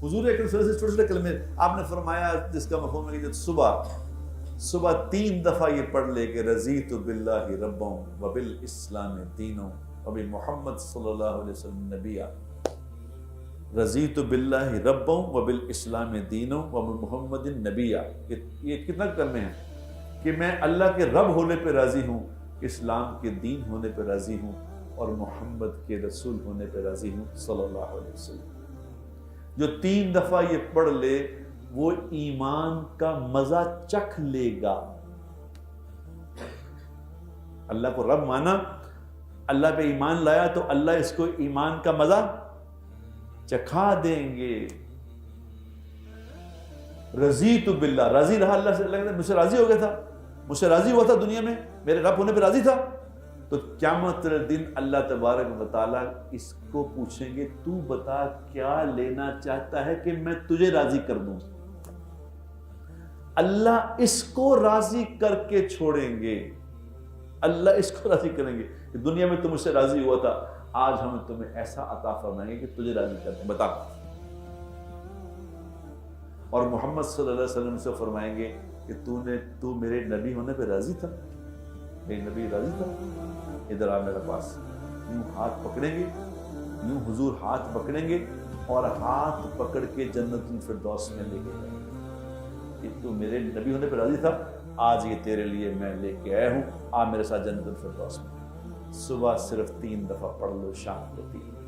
حضور اکرم صلی اللہ علیہ وسلم سے چھوٹے چھوٹے کلمے آپ نے فرمایا جس کا مفہوم ہے کہ صبح 3 دفعہ یہ پڑھ لے کہ رضیت باللہ ربا وبالاسلام دینا وبمحمد صلی اللہ علیہ وسلم نبیا. رضیت باللہ ربا وبالاسلام دینا وبمحمد نبیا. یہ کتنا کلمے ہیں کہ میں اللہ کے رب ہونے پہ راضی ہوں، اسلام کے دین ہونے پہ راضی ہوں، اور محمد کے رسول ہونے پہ راضی ہوں صلی اللہ علیہ وسلم. جو 3 دفعہ یہ پڑھ لے وہ ایمان کا مزہ چکھ لے گا. اللہ کو رب مانا، اللہ پہ ایمان لایا تو اللہ اس کو ایمان کا مزہ چکھا دیں گے. رضیت باللہ، راضی رہا اللہ سے، اللہ مجھ سے راضی ہو گیا تھا، مجھ سے راضی ہوا تھا دنیا میں، میرے رب ہونے پہ راضی تھا. تو قیامت دن اللہ تبارک و تعالیٰ اس کو پوچھیں گے تو بتا کیا لینا چاہتا ہے کہ میں تجھے راضی کر دوں. اللہ اس کو راضی کر کے چھوڑیں گے، اللہ اس کو راضی کریں گے کہ دنیا میں تم مجھ سے راضی ہوا تھا، آج ہم تمہیں ایسا عطا فرمائیں گے کہ تجھے راضی کر دیں، بتا. اور محمد صلی اللہ علیہ وسلم سے فرمائیں گے کہ تو میرے نبی ہونے پہ راضی تھا، میرے نبی راضی تھا، ادھر آ میرے پاس. یوں ہاتھ پکڑیں گے، یوں حضور ہاتھ پکڑیں گے اور ہاتھ پکڑ کے جنت الفردوس میں لے کے جائیں گے کہ تو میرے نبی ہونے پہ راضی تھا، آج یہ تیرے لیے میں لے کے آیا ہوں، آ میرے ساتھ جنت الفردوس میں. صبح صرف 3 دفعہ پڑھ لو، شام کو 3.